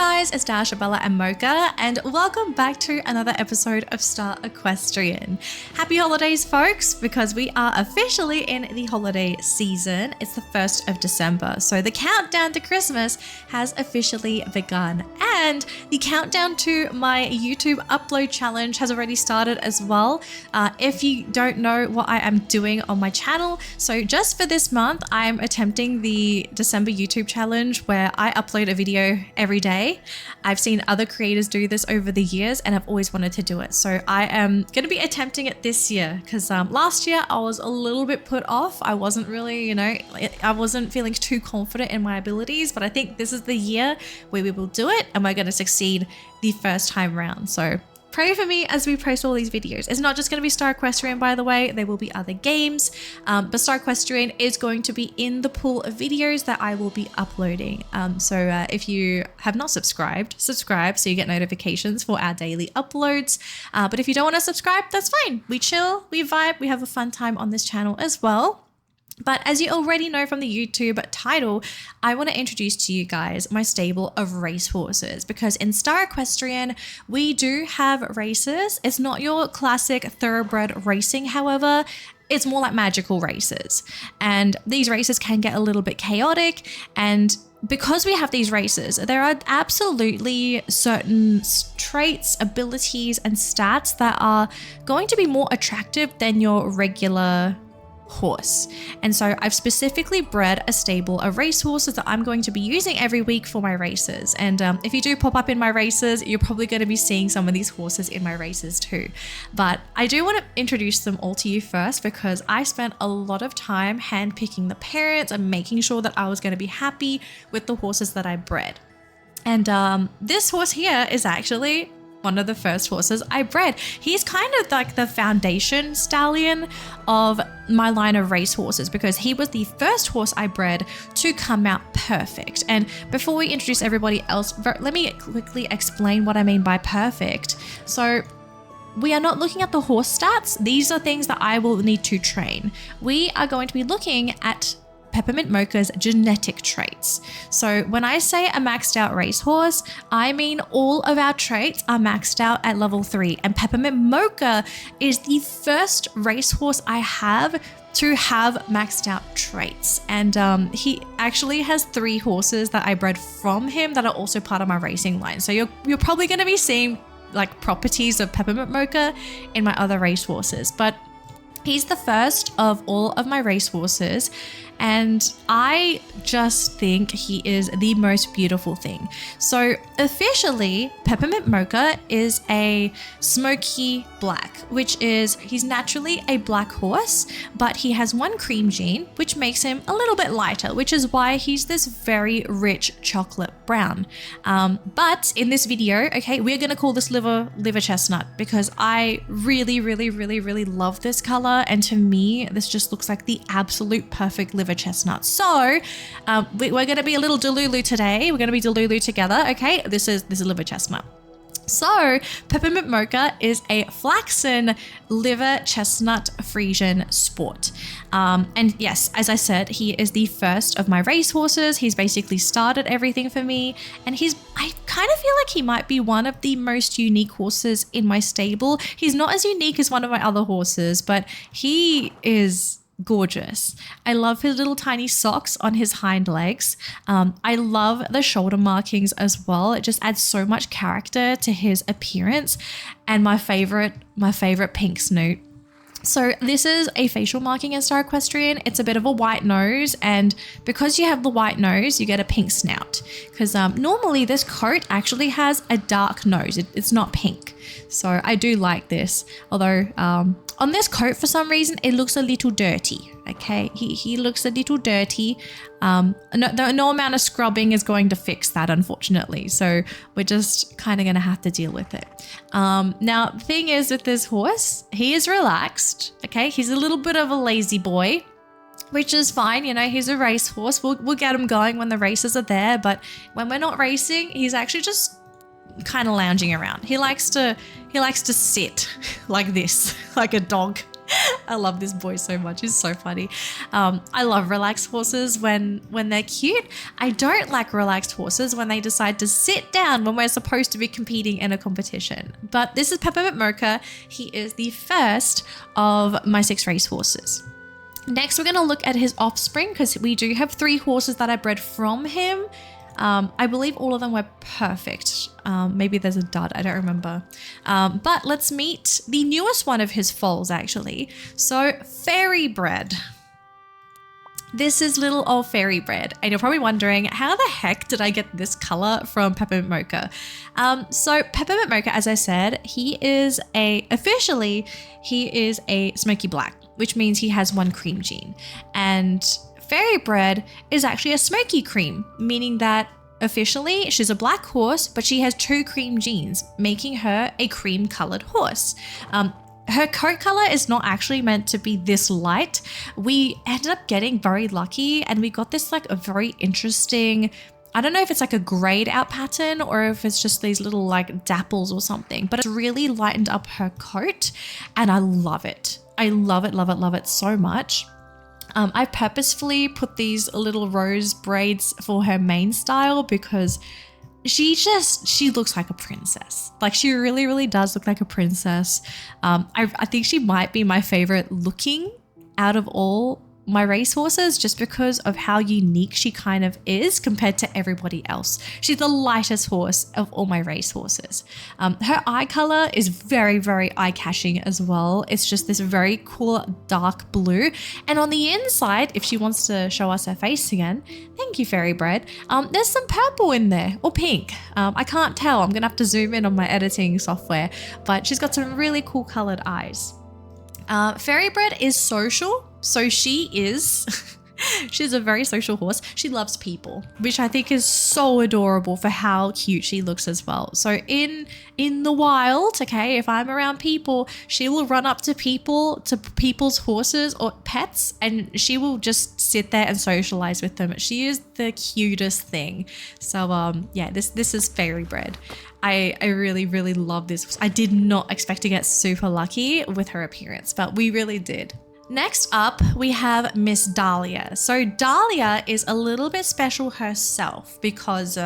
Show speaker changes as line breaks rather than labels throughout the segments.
guys, it's Dashabella and Mocha, and welcome back to another episode of Star Equestrian. Happy holidays, folks, because we are officially in the holiday season. It's the 1st of December, so the countdown to Christmas has officially begun, and the countdown to my YouTube upload challenge has already started as well. If you don't know what I am doing on my channel, so just for this month, I'm attempting the December YouTube challenge where I upload a video every day. I've seen other creators do this over the years and I've always wanted to do it. So I am going to be attempting it this year because last year I was a little bit put off. I wasn't really, I wasn't feeling too confident in my abilities, but I think this is the year where we will do it and we're going to succeed the first time round. So pray for me as we post all these videos. It's not just going to be Star Equestrian, by the way. There will be other games, but Star Equestrian is going to be in the pool of videos that I will be uploading. So if you have not subscribed, subscribe so you get notifications for our daily uploads. But if you don't want to subscribe, that's fine. We chill, we vibe, we have a fun time on this channel as well. But as you already know from the YouTube title, I want to introduce to you guys my stable of racehorses, because in Star Equestrian, we do have races. It's not your classic thoroughbred racing, however. It's more like magical races. And these races can get a little bit chaotic, and because we have these races, there are absolutely certain traits, abilities, and stats that are going to be more attractive than your regular horse. And so I've specifically bred a stable of racehorses that I'm going to be using every week for my races. And if you do pop up in my races, you're probably going to be seeing some of these horses in my races too. But I do want to introduce them all to you first because I spent a lot of time handpicking the parents and making sure that I was going to be happy with the horses that I bred. And this horse here is actually one of the first horses I bred. He's kind of like the foundation stallion of my line of racehorses because he was the first horse I bred to come out perfect. And before we introduce everybody else, let me quickly explain what I mean by perfect. So we are not looking at the horse stats. These are things that I will need to train. We are going to be looking at Peppermint Mocha's genetic traits. So when I say a maxed out racehorse, I mean all of our traits are maxed out at level 3. And Peppermint Mocha is the first racehorse I have to have maxed out traits. And he actually has 3 horses that I bred from him that are also part of my racing line. So you're probably going to be seeing like properties of Peppermint Mocha in my other racehorses. But he's the first of all of my racehorses, and I just think he is the most beautiful thing. So officially, Peppermint Mocha is a smoky black, which is, he's naturally a black horse, but he has one cream gene, which makes him a little bit lighter, which is why he's this very rich chocolate brown. But in this video, okay, we're gonna call this liver chestnut because I really, really, really, really love this color. And to me, this just looks like the absolute perfect liver chestnut. So we're going to be a little Delulu today. We're going to be Delulu together. Okay, this is liver chestnut. So Peppermint Mocha is a flaxen liver chestnut Friesian sport. And yes, as I said, he is the first of my racehorses. He's basically started everything for me. And I kind of feel like he might be one of the most unique horses in my stable. He's not as unique as one of my other horses, but he is gorgeous. I love his little tiny socks on his hind legs. I love the shoulder markings as well. It just adds so much character to his appearance. And my favorite pink snoot. So this is a facial marking in Star Equestrian. It's a bit of a white nose, and because you have the white nose, you get a pink snout. Because normally this coat actually has a dark nose. It's not pink. So I do like this. Although on this coat, for some reason, it looks a little dirty. Okay, he looks a little dirty. No amount of scrubbing is going to fix that, unfortunately. So we're just kind of going to have to deal with it. Now, the thing is with this horse, he is relaxed. Okay, he's a little bit of a lazy boy, which is fine. He's a racehorse. We'll get him going when the races are there. But when we're not racing, he's actually just kind of lounging around. He likes to sit like this, like a dog. I love this boy so much. He's so funny. I love relaxed horses when they're cute. I don't like relaxed horses when they decide to sit down when we're supposed to be competing in a competition. But this is Peppermint Mocha. He is the first of my 6 racehorses. Next, we're going to look at his offspring because we do have 3 horses that are bred from him. I believe all of them were perfect. Maybe there's a dud, I don't remember. But let's meet the newest one of his foals, actually. So, Fairy Bred. This is little old Fairy Bred. And you're probably wondering, how the heck did I get this color from Peppermint Mocha? So Peppermint Mocha, as I said, he is officially a smoky black, which means he has 1 cream gene. And Fairy Bred is actually a smoky cream, meaning that officially she's a black horse, but she has 2 cream genes, making her a cream colored horse. Her coat color is not actually meant to be this light. We ended up getting very lucky and we got this like a very interesting, I don't know if it's like a grayed out pattern or if it's just these little like dapples or something, but it's really lightened up her coat and I love it. I love it so much. I purposefully put these little rose braids for her mane style because she looks like a princess. Like she really does look like a princess. I think she might be my favorite looking out of all my racehorses just because of how unique she kind of is compared to everybody else. She's the lightest horse of all my racehorses. Her eye color is very eye-catching as well. It's just this very cool dark blue. And on the inside, if she wants to show us her face again, thank you, Fairy Bred, there's some purple in there, or pink. I can't tell. I'm going to have to zoom in on my editing software, but she's got some really cool colored eyes. Fairy Bred is social. So she's a very social horse. She loves people, which I think is so adorable for how cute she looks as well. So in the wild, okay, if I'm around people, she will run up to people's horses or pets, and she will just sit there and socialize with them. She is the cutest thing. So yeah, this is Fairy Bred. I really love this. I did not expect to get super lucky with her appearance, but we really did. Next up, we have Miss Dahlia. So Dahlia is a little bit special herself because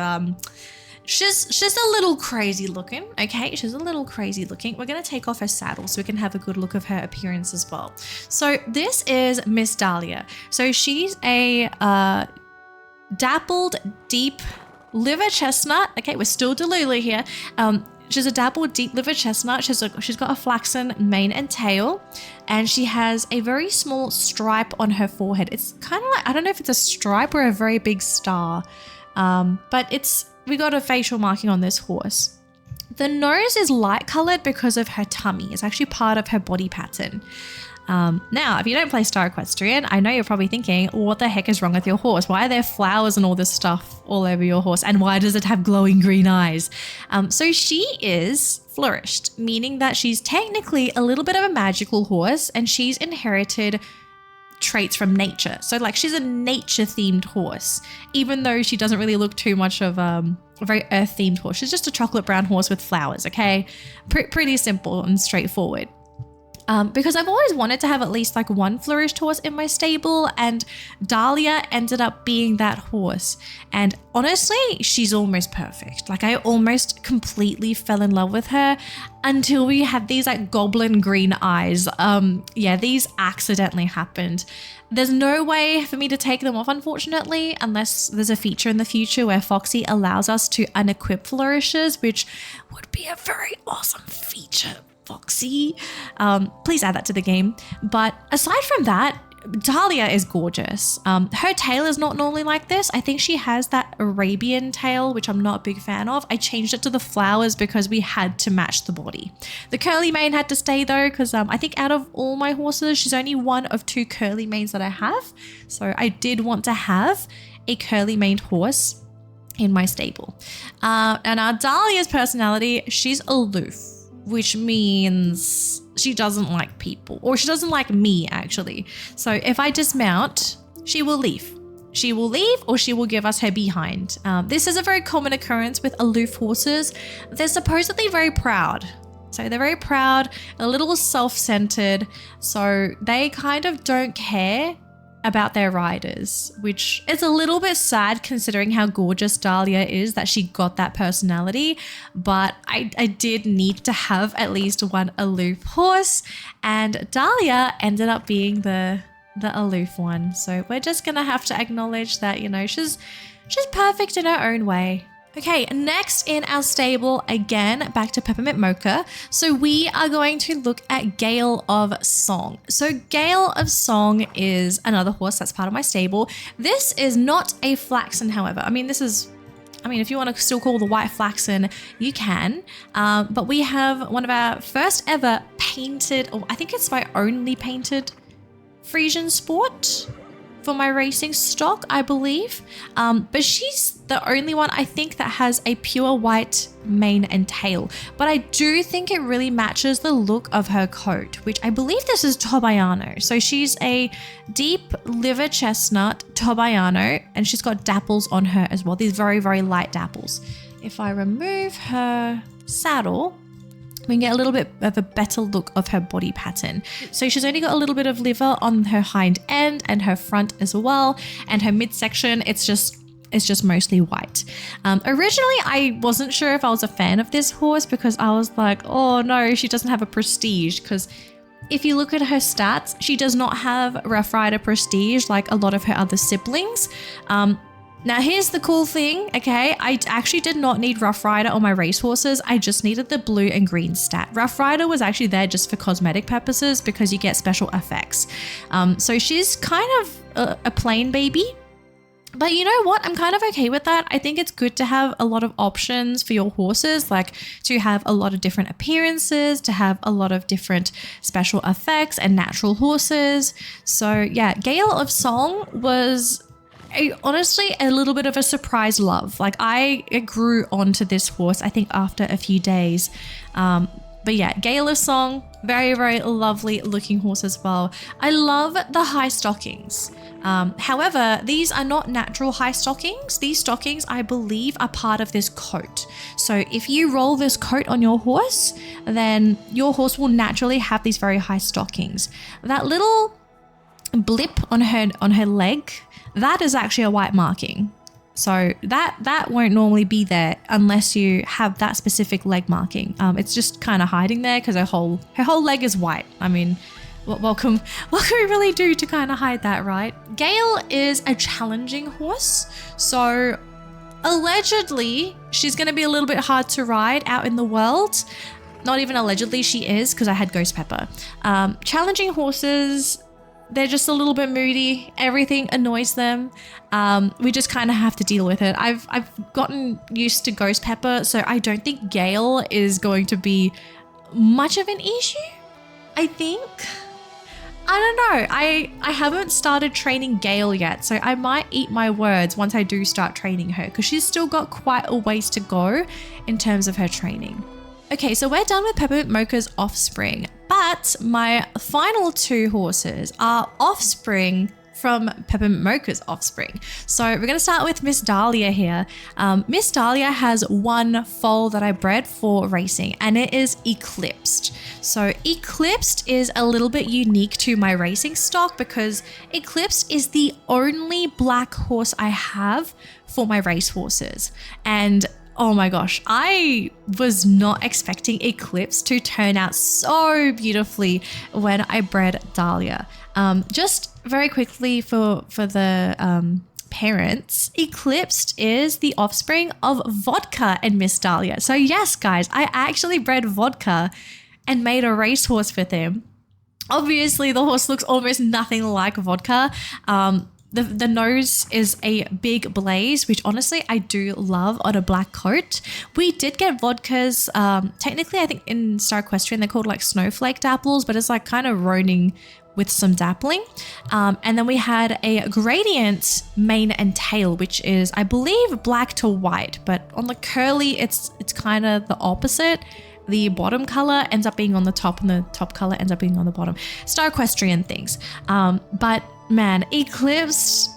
she's a little crazy looking, okay? She's a little crazy looking. We're going to take off her saddle so we can have a good look of her appearance as well. So this is Miss Dahlia. So she's a dappled deep liver chestnut. Okay, we're still Delulu here. She's a dappled deep liver chestnut. She's got a flaxen mane and tail, and she has a very small stripe on her forehead. It's kind of like, I don't know if it's a stripe or a very big star, but we got a facial marking on this horse. The nose is light colored because of her tummy. It's actually part of her body pattern. Now, if you don't play Star Equestrian, I know you're probably thinking, what the heck is wrong with your horse? Why are there flowers and all this stuff all over your horse? And why does it have glowing green eyes? So she is flourished, meaning that she's technically a little bit of a magical horse and she's inherited traits from nature. So like she's a nature themed horse, even though she doesn't really look too much of a very earth themed horse. She's just a chocolate brown horse with flowers, okay? Pretty simple and straightforward. Because I've always wanted to have at least like one flourished horse in my stable, and Dahlia ended up being that horse. And honestly, she's almost perfect. Like I almost completely fell in love with her until we had these like goblin green eyes. Yeah, these accidentally happened. There's no way for me to take them off, unfortunately, unless there's a feature in the future where Foxy allows us to unequip flourishes, which would be a very awesome feature. Foxy, please add that to the game. But aside from that, Dahlia is gorgeous. Her tail is not normally like this. I think she has that Arabian tail, which I'm not a big fan of. I changed it to the flowers because we had to match the body. The curly mane had to stay though, because I think out of all my horses, she's only one of 2 curly manes that I have. So I did want to have a curly maned horse in my stable. And our Dahlia's personality, she's aloof, which means she doesn't like people, or she doesn't like me actually. So if I dismount, she will leave. She will leave or she will give us her behind. This is a very common occurrence with aloof horses. They're supposedly very proud. So they're very proud, a little self-centered. So they kind of don't care about their riders, which is a little bit sad considering how gorgeous Dahlia is, that she got that personality. But I did need to have at least one aloof horse, and Dahlia ended up being the aloof one. So we're just gonna have to acknowledge that, you know, she's perfect in her own way. Okay, next in our stable, again, back to Peppermint Mocha. So we are going to look at Gail of Song. So Gail of Song is another horse that's part of my stable. This is not a Flaxen, however. If you want to still call the white Flaxen, you can. But we have one of our first ever painted, or I think it's my only painted Friesian Sport for my racing stock, I believe. But she's the only one I think that has a pure white mane and tail. But I do think it really matches the look of her coat, which I believe this is Tobayano. So she's a deep liver chestnut Tobayano, and she's got dapples on her as well. These very, very light dapples. If I remove her saddle, we can get a little bit of a better look of her body pattern. So she's only got a little bit of liver on her hind end and her front as well. And her midsection, it's just mostly white. Originally, I wasn't sure if I was a fan of this horse because I was like, oh no, she doesn't have a prestige. Because if you look at her stats, she does not have Rough Rider prestige like a lot of her other siblings. Now, here's the cool thing, okay? I actually did not need Rough Rider on my racehorses. I just needed the blue and green stat. Rough Rider was actually there just for cosmetic purposes because you get special effects. So she's kind of a plain baby. But you know what? I'm kind of okay with that. I think it's good to have a lot of options for your horses, like to have a lot of different appearances, to have a lot of different special effects and natural horses. So yeah, Gail of Song was honestly a little bit of a surprise love. Like I grew onto this horse, I think after a few days. But yeah, Gail of Song, very, very lovely looking horse as well. I love the high stockings. However, these are not natural high stockings. These stockings, I believe, are part of this coat. So if you roll this coat on your horse, then your horse will naturally have these very high stockings. That little blip on her leg, that is actually a white marking. So that won't normally be there unless you have that specific leg marking. It's just kind of hiding there because her whole leg is white. I mean, what can we really do to kind of hide that, right? Gail is a challenging horse. So allegedly, she's going to be a little bit hard to ride out in the world. Not even allegedly, she is, because I had Ghost Pepper. Challenging horses, they're just a little bit moody. Everything annoys them. We just kind of have to deal with it. I've gotten used to Ghost Pepper, so I don't think Gail is going to be much of an issue, I think. I don't know. I haven't started training Gail yet, so I might eat my words once I do start training her because she's still got quite a ways to go in terms of her training. Okay, so we're done with Peppermint Mocha's offspring, but my final two horses are offspring from Peppermint Mocha's offspring. So we're going to start with Miss Dahlia here. Miss Dahlia has one foal that I bred for racing, and it is Eclipsed. So Eclipsed is a little bit unique to my racing stock because Eclipsed is the only black horse I have for my racehorses. And oh my gosh, I was not expecting Eclipsed to turn out so beautifully when I bred Dahlia. Just very quickly for the parents, Eclipsed is the offspring of Vodka and Miss Dahlia. So yes, guys, I actually bred Vodka and made a racehorse with him. Obviously, the horse looks almost nothing like Vodka. The nose is a big blaze, which honestly I do love on a black coat. We did get Vodkas, technically I think in Star Equestrian they're called like snowflake dapples, but it's like kind of roaning with some dappling. And then we had a gradient mane and tail, which is I believe black to white, but on the curly it's kind of the opposite. The bottom color ends up being on the top and the top color ends up being on the bottom. Star Equestrian things. But man, Eclipse's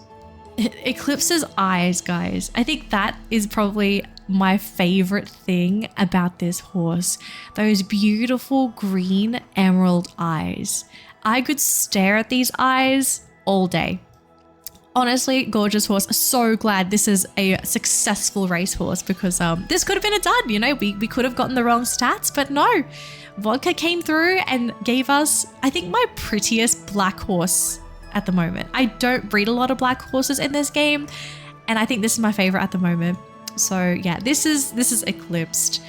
eyes, guys. I think that is probably my favorite thing about this horse. Those beautiful green emerald eyes. I could stare at these eyes all day. Honestly, gorgeous horse. So glad this is a successful racehorse because this could have been a dud. You know, we could have gotten the wrong stats, but no. Vodka came through and gave us, I think, my prettiest black horse at the moment. I don't breed a lot of black horses in this game, and I think this is my favorite at the moment. So yeah, this is Eclipsed.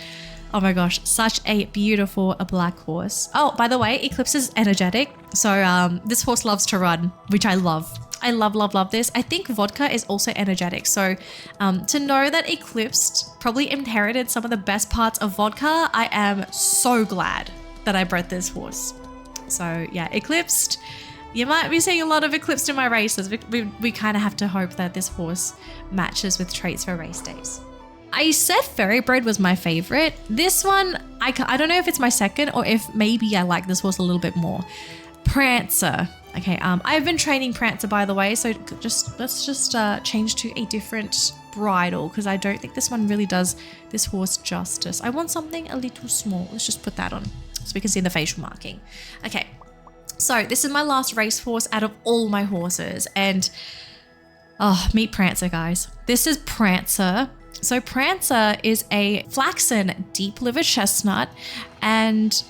Oh my gosh, such a beautiful black horse. Oh, by the way, Eclipse is energetic. So this horse loves to run, which I love. I love this. I think Vodka is also energetic. So to know that Eclipsed probably inherited some of the best parts of Vodka, I am so glad that I bred this horse. So yeah, Eclipsed. You might be seeing a lot of Eclipsed in my races. We kind of have to hope that this horse matches with traits for race days. I said Bred was my favorite. This one, I don't know if it's my second or if maybe I like this horse a little bit more. Prancer. Okay, I've been training Prancer, by the way, so let's just change to a different bridle because I don't think this one really does this horse justice. I want something a little small. Let's just put that on so we can see the facial marking. Okay, so this is my last racehorse out of all my horses, and meet Prancer, guys. This is Prancer. So Prancer is a flaxen deep liver chestnut, and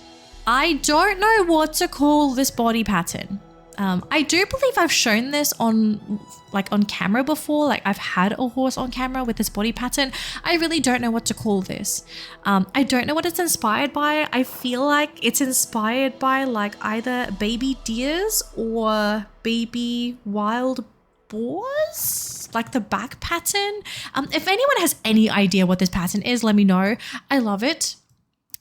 I don't know what to call this body pattern. I do believe I've shown this on camera before. Like I've had a horse on camera with this body pattern. I really don't know what to call this. I don't know what it's inspired by. I feel like it's inspired by like either baby deers or baby wild boars, like the back pattern. If anyone has any idea what this pattern is, let me know. I love it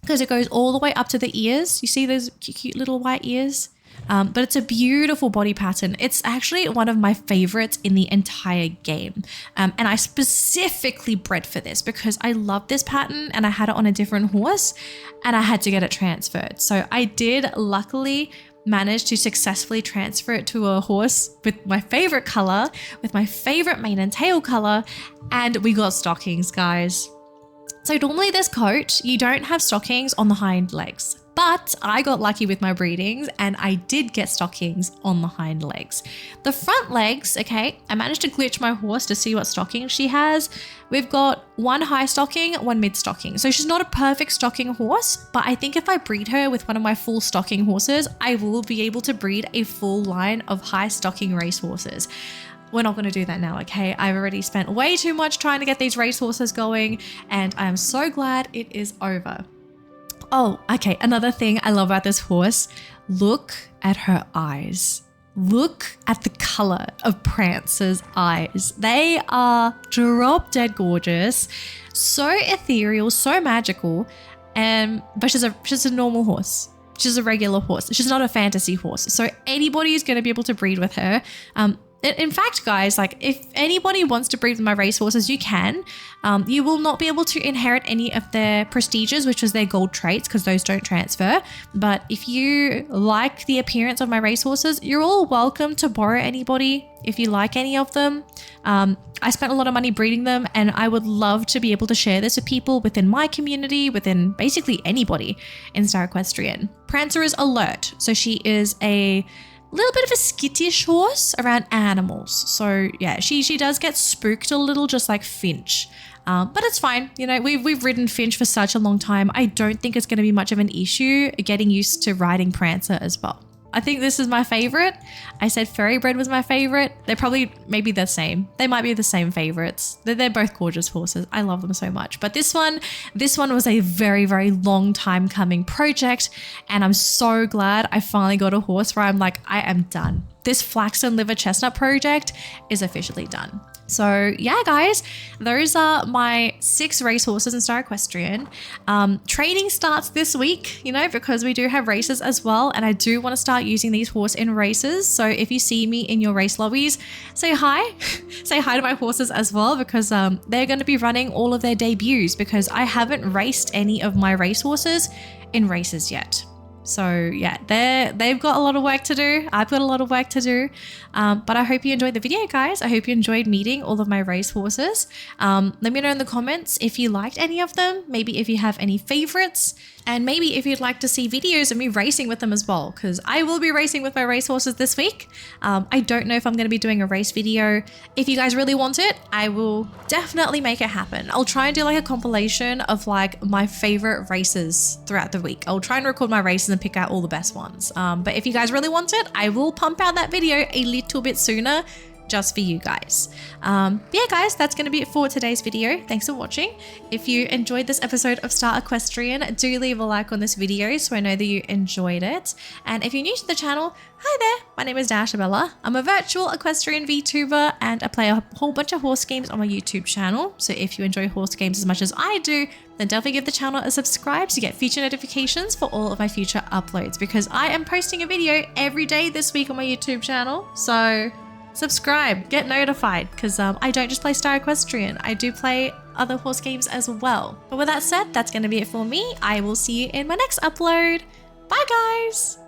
because it goes all the way up to the ears. You see those cute little white ears? But it's a beautiful body pattern. It's actually one of my favorites in the entire game. And I specifically bred for this because I love this pattern and I had it on a different horse and I had to get it transferred. So I did luckily manage to successfully transfer it to a horse with my favorite color, with my favorite mane and tail color, and we got stockings, guys. So normally this coat, you don't have stockings on the hind legs. But I got lucky with my breedings and I did get stockings on the hind legs. The front legs, okay, I managed to glitch my horse to see what stockings she has. We've got one high stocking, one mid stocking. So she's not a perfect stocking horse, but I think if I breed her with one of my full stocking horses, I will be able to breed a full line of high stocking race horses. We're not going to do that now, okay? I've already spent way too much trying to get these race horses going and I am so glad it is over. Oh, okay, another thing I love about this horse, look at her eyes. Look at the color of Prancer's eyes. They are drop dead gorgeous, so ethereal, so magical, but she's a normal horse. She's a regular horse. She's not a fantasy horse. So anybody is going to be able to breed with her. In fact, guys, like if anybody wants to breed with my racehorses, you can. You will not be able to inherit any of their prestiges, which is their gold traits, because those don't transfer. But if you like the appearance of my racehorses, you're all welcome to borrow anybody if you like any of them. I spent a lot of money breeding them, and I would love to be able to share this with people within my community, within basically anybody in Star Equestrian. Prancer is alert, so she is a little bit of a skittish horse around animals. So yeah, she does get spooked a little, just like Finch. But it's fine. You know, we've ridden Finch for such a long time. I don't think it's going to be much of an issue getting used to riding Prancer as well. I think this is my favorite. I said Bred was my favorite. They're probably maybe the same. They might be the same favorites. They're both gorgeous horses. I love them so much. But this one was a very, very long time coming project. And I'm so glad I finally got a horse where I'm like, I am done. This flaxen liver chestnut project is officially done. So yeah, guys, those are my 6 racehorses in Star Equestrian. Training starts this week, you know, because we do have races as well. And I do want to start using these horses in races. So if you see me in your race lobbies, say hi. Say hi to my horses as well, because they're going to be running all of their debuts because I haven't raced any of my racehorses in races yet. So yeah, they've got a lot of work to do. I've got a lot of work to do. But I hope you enjoyed the video, guys. I hope you enjoyed meeting all of my racehorses. Let me know in the comments if you liked any of them, maybe if you have any favorites, and maybe if you'd like to see videos of me racing with them as well, because I will be racing with my racehorses this week. I don't know if I'm going to be doing a race video. If you guys really want it, I will definitely make it happen. I'll try and do like a compilation of like my favorite races throughout the week. I'll try and record my races and pick out all the best ones. But if you guys really want it, I will pump out that video a little bit sooner just for you guys. But yeah, guys, that's going to be it for today's video. Thanks for watching. If you enjoyed this episode of Star Equestrian, do leave a like on this video so I know that you enjoyed it. And if you're new to the channel, hi there, my name is Dashabella. I'm a virtual equestrian VTuber and I play a whole bunch of horse games on my YouTube channel. So if you enjoy horse games as much as I do, then definitely give the channel a subscribe to get future notifications for all of my future uploads, because I am posting a video every day this week on my YouTube channel. So subscribe, get notified, because I don't just play Star Equestrian, I do play other horse games as well. But with that said, that's going to be it for me. I will see you in my next upload. Bye, guys!